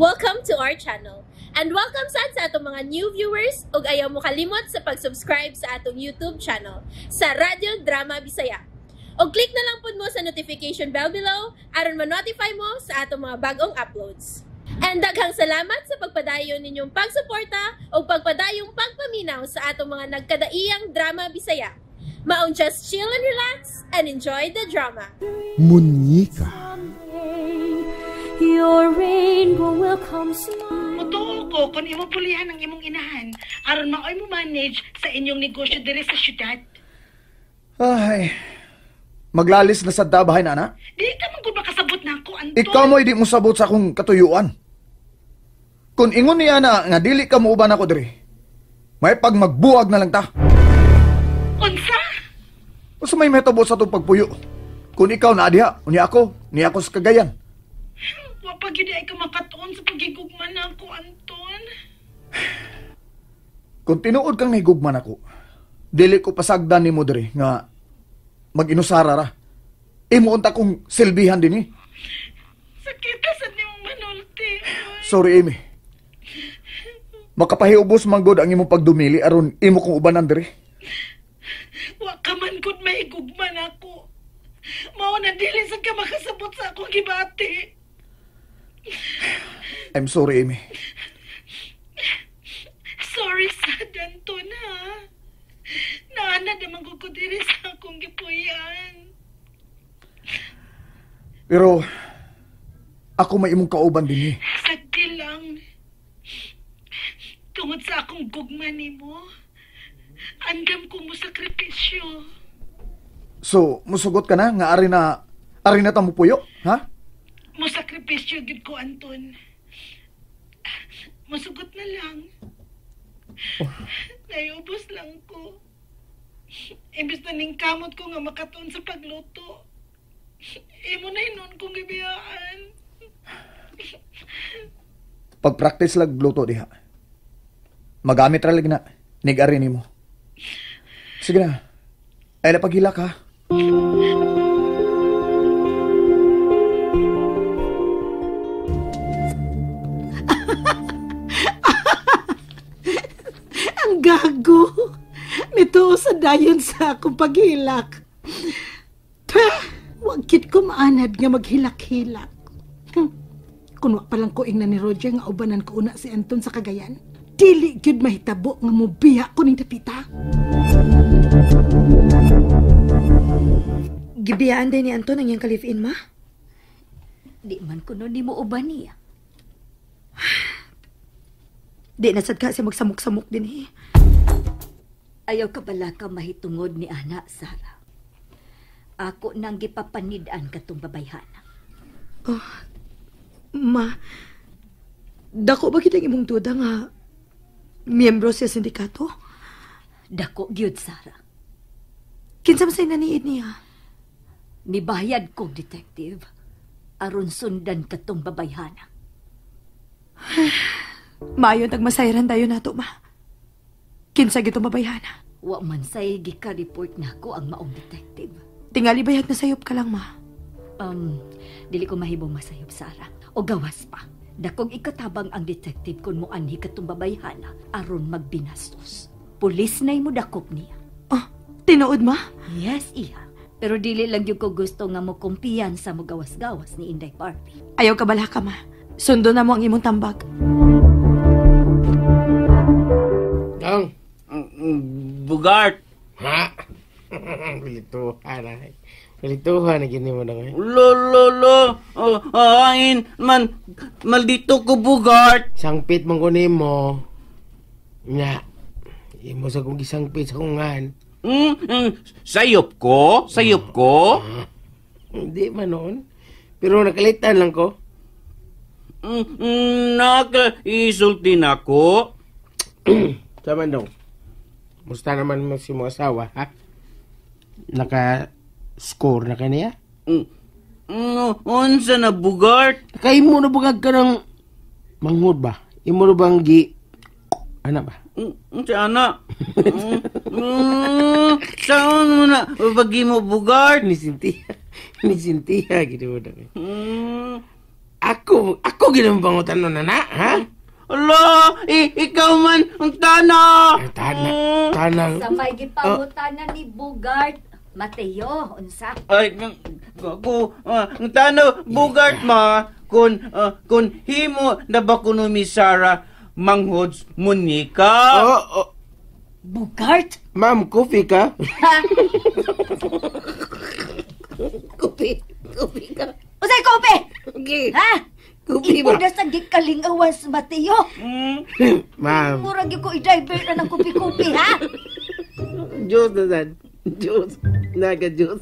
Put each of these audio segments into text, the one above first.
Welcome to our channel. And welcome sa atong mga new viewers ug ayaw mo kalimot sa pag-subscribe sa atong YouTube channel sa Radyo Drama Bisaya. O click na lang pud mo sa notification bell below aron ma-notify mo sa atong mga bagong uploads. And daghang salamat sa pagpadayon ninyong pagsuporta o pagpadayong pagpaminaw sa atong mga nagkadaiyang Drama Bisaya. Maong just chill and relax and enjoy the drama. Munyika. Your rainbow will come smile. Mutuo ko kung imo pulihan ang imong inahan aron maoy mo manage sa inyong negosyo diri sa syudad. Ay, maglalis na sa dabahay na, ana? Di ka man gud makasabot na ako, Anton. Ikaw mo hindi mo sabot sa akong katuyuan. Kung ingon niya na nga dili ka mo uban ako diri, may pag magbuwag na lang ta. Unsa? Usa may metabo sa itong pagpuyo. Kung ikaw na adiha, ni ako sa Cagayan. Wa pa gyud ay ka makatuon sa pagigugman nako, Anton. Kung tinuod kang nahigugman ako, dili ko pasagdan ni mo diri nga mag-inusara ra. Imo unta kong silbihan din Sakit sa nimong manulti. Sorry, Amy. Makapahiubos man gud ang imong pagdumili aron imo kong ubanan diri. Wa ka man gud mahigugman ako. Mao na dili sa ka makasabot sa akong gibati. I'm sorry, Amy. Sorry sad, Anton, ha? Naana naman ko diri sa akong gipuyan. Pero ako may imong kauban din Sagdi lang. Tungod sa akong gugma nimo, andam ko mo sakripisyo. So, musugot ka na nga ari na ta mo puyo, ha? Mo sakripisyo gid ko, Anton. Masugot na lang. Naiubos lang ko. Imbis na ning kamot ko nga makatuon sa pagluto. Imo na hinon kong gibiyaan. Pag-practice lag luto diha. Magamit ra lag na nig-ari nimo. Sige na. Ay na paghilak, ha? Ang gago. Mituo sa dayon sa akong paghilak. Wag kit ko maanad nga maghilak-hilak. Kung wa palang ko ingna ni Roger nga ubanan ko una si Anton sa Cagayan, dili gyud mahitabo nga mubiya ko ning dapita. Gibiyaan din ni Anton ang iyang kalif-in, ma? Di man kuno di mo uban niya. Di nasad ka siya magsamok-samok din Ayaw ka bala ka mahitungod ni Ana, Sarah. Ako nang gipapanid-an katong babayhana. Oh, ma, dako ba kitang imong duda nga miyembro siya sindikato? Dako gyud, Sarah. Kinsa man say naniid niya? Nibayad kong detective aron sundan katong babayhana. Maayon tagmasayran tayo nato, ma. Kinsa gito mabayhana? Wa man say gika-report nako ang maong detective. Tingali bayag na sayop ka lang, ma. Dili ko mahibong masayop, Sarah. O gawas pa. Dakong ikatabang ang detective kung mo anhi katong babayhana aron magbinastos. Pulis na'y mo dakop niya. Oh, tinuod, ma? Yes, iha. Pero dili lang yung ko gusto nga mo kumpiyansa mo gawas-gawas ni Inday Party. Ayaw ka bala ka, ma. Sundo na mo ang imong tambag. Ang Bugart. ha? Pilituhan ay. Pilituhan na gini mo na ngayon. Lo. Hangin man. Maldito ko, Bugart. Sangpit mong kunin mo. Nga. Imo sa kong gisangpit sa kungan. Sayop ko? Hindi man noon. Pero nakalitan lang ko. Nakaisulti na ko. Sama daw. Musta naman mo si mga asawa, ha? Naka-score na kaniya? Unsa na, Bugart? Nakaimo na bugag ka ng manghod ba? Imo na bang ano ba? Sana. Saan mo na pagi mo, Bugart? Ni Cynthia. Ni Cynthia, gitu mo na. Ako ginambangutan nun, na, ha? Ala, ikaw man ang tana. Tanang. Sa may gipangutanan ni Bugart, Mateo, unsa? Ay, ako, ang tana, Bugart ma, kun himo na ba kuno mi Sarah manghods Monica? Bugart? Ma'am, coffee ka? Kopi ka. Usay kopi! Okay. Ha? Kopi Ikaw ba? na sa gikalingawas, Mateo. Ma'am. Murag yung ko i-divert na ng kopi-kopi, ha? Diyos na sad. Diyos. Naga-Diyos.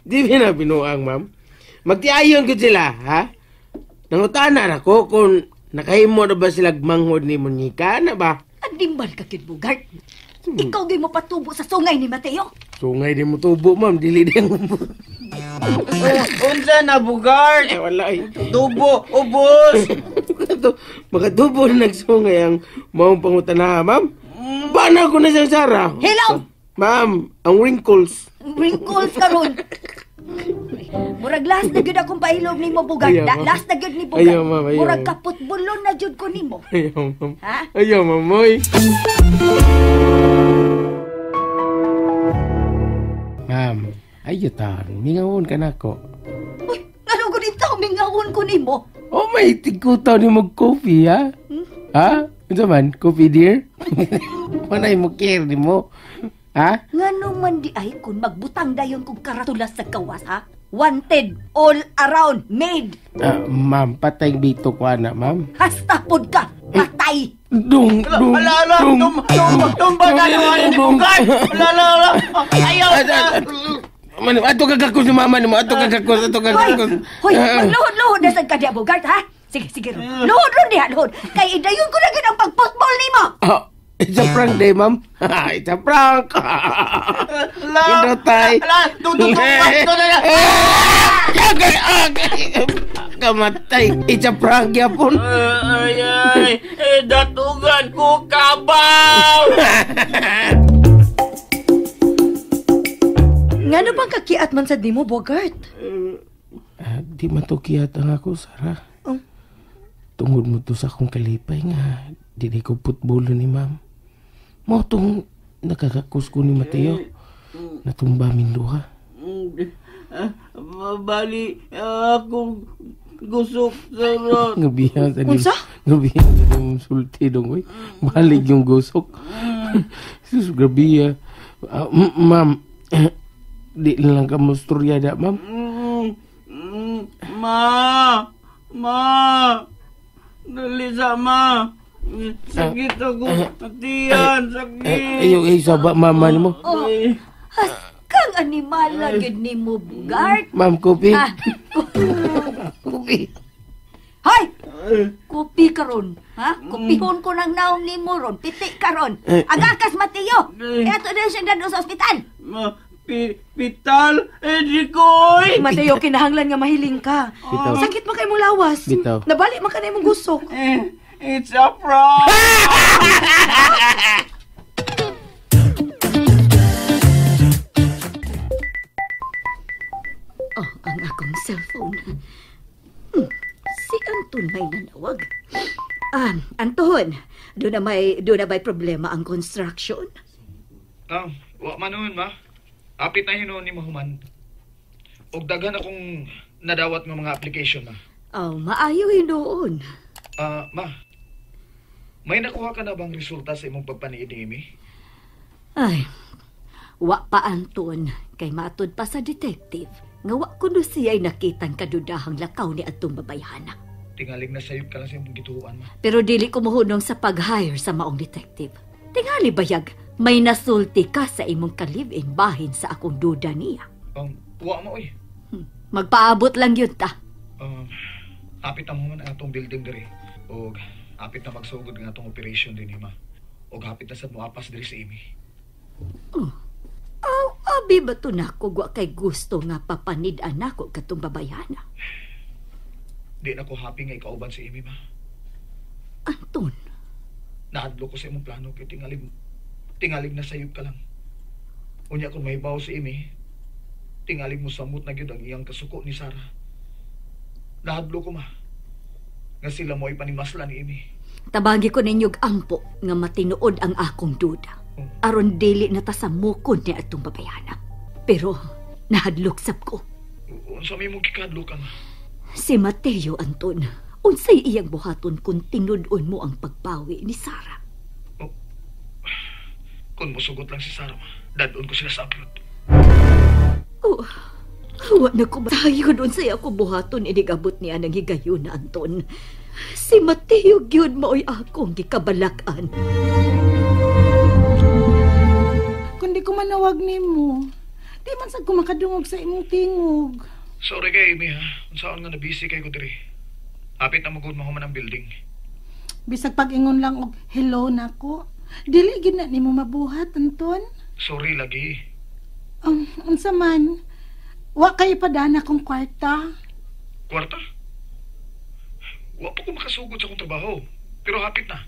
Di ba na binuang, ma'am? Magtiayon ko sila, ha? Nangutanan ako kung nakahimo na ba sila manghod ni Monica, na ba? Adimbal ka, Kid Bugart. Ikaw di mo patubo sa sungay ni Mateo. Sungay di mo tubo, ma'am. Dili din mo. Unsa na Bugart? Wala eh. Tubo, ubos. Makatubo na nagsungay ang maong pangutana, ma'am. Bana ko na siyang Sarah. Hello! Ma'am, ang wrinkles. Wrinkles ka ron. Murag last na gyud akong pailog nimo Bugart. Ayaw, ma'am. Last na gyud ni Bugart. Ayaw, ma'am, ayaw. Murag kaputbulon na gyud ko nimo. Ayaw, ma'am. Ha? Ayaw, ma'am. Oy. Ma'am, ayaw ta. Mingawon ka na ko. Uy, ano ko dito mingawon ko nimo? Oh, may tigutaw ni mag-coffee, ha? Ha? Ano man? Coffee, dear? Manay mo care ni mo. Ha? Ngano man di ay kun magbutang dayon kog karatulas sa kawas, ha? Wanted all around, made. Ma'am, patay bito ko na, ma'am. Hasta pod ka, patay. Dung. Ala, tumba ka naman ni Bugart. Ala. Ayaw na. Mano, ato kagakos ni mama ni mo. Ato kagakos. Hoy, magluhod-luhod na sa kadya Bugart, ha? Sige, luhod ron diha, luhod. Kay idayon ko na gid ang pag-football nimo. It's a prank day, ma'am. It's a prank. Indotay. Ala, tututupad ko na yan. Kamatay. It's a prank, yapon. Ay, datugan ko kabaw. Ngano bang kakiat man sa di mo, Bogart? Di matukiyat ang ako, Sarah. Tungod mo to sa akong kalipay nga. Di ko putbolo ni ma'am. Mo tong nakakakus ko ni Mateo. Natumba min duha. Bali, akong gusok sa rot. Ngabihan sa Unsa? Ngabihan sa yung sulti dong, oy. Balik yung gusok. Sus, grabe ma'am, di lang ka musturya da, ma'am. Ma, dali sa ma. Sakit ako, atiyan, sakit. Ayaw, saba, mama ni mo. Kang animal gid nimo Bugart. Ma'am, kopi. Ha? Kopi. Hoy! Kopi karon, ha? Kopihon ko nang naong nimo ron, piti karon. Agakas Mateo. Eto na siya dado sa ospital. Pital, di koy. Mateo, kinahanglan nga mahiling ka. Bitaw. Sakit man kay mong lawas. Bitaw. Nabalik man ka na imong gusok. It's a prank. Oh, ang akong cellphone. Si Anton may nanawag. Anton, doon na may problema ang construction. Wa man nun, ma. Apit na hinuon ni Mahuman. Og daghan akong nadawat ng mga application, ma. Oh, maayo doon. Ma. May nakuha ka na bang resulta sa imong pagpaniid ni Amy? Ay, wa pa Anton, kay matod pa sa detective. Nga wa kuno siya'y nakitang kadudahang lakaw ni atong babayhana. Tingaling na sayop ka lang sa imong gituan, ma. Pero dili ko mohunong sa pag-hire sa maong detective. Tingali bayag, may nasulti ka sa imong ka-live-in bahin sa akong duda niya. Wa mo, oy. Magpaabot lang yun ta. Apit na mo man ang atong building diri. Og apit na magsugod ng atong operation din, ma. Og hapit na sad mo apas diri sa Amy. Abi ba to nako wa kay gusto nga papanid-an nako katong babayana? Di na ko happy nga ikauban si Amy, ma. Anton, Naadlo ko sa imong plano kay tingalig na sayop ka lang. Unya kung mahibaw si Amy, tingalig mo samot na gyud ang iyang kasuko ni Sarah. Nahadlo ko, ma. Nga sila mo ipanimaslan ni Amy. Tabagi ko ninyog ampo nga matinuod ang akong duda. Aron dili na tasamukod ni atong babayana. Pero nahadluksap ko. Unsa may mong kikadlo ka, ma? Si Mateo Anton, unsay iyang buhaton kung tinudon mo ang pagbawi ni Sarah. Kung musugot lang si Sarah, ma, dadon ko sila sa abroad. Oh, hawa na ko tayo doon sa ako buhaton inigabot niya ng higayon na Anton. Si Mateo gyud mao'y akong gikabalakan. Kundi ko manawag nimo, di man sad ko makadungog sa imong tingog. Sorry kay Amy, ha. Saan nga na-busy kay ko diri. Apit na magod mahuman ang building. Bisag pag-ingon lang og hello nako. Dili gid na nimo mabuhat, Anton. Sorry lagi. Unsa man? Wa kay padana kong kwarta. Kwarta? Wa pa ko makasugod sa akong trabaho. Pero hapit na.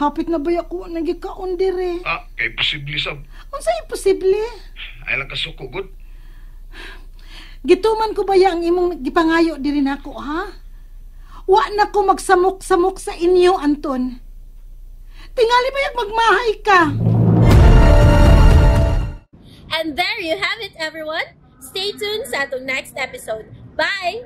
Hapit na ba ako nagikaon dire? Kay posible sab. Unsa imposible? Ay lang kasuko, good. Gituman ko ba ang imong gipangayo diri nako, ha? Wa na ko magsamok-samok sa inyo, Anton. Tingali ba yung magmahay ka? And there you have it, everyone. Stay tuned sa atong next episode. Bye!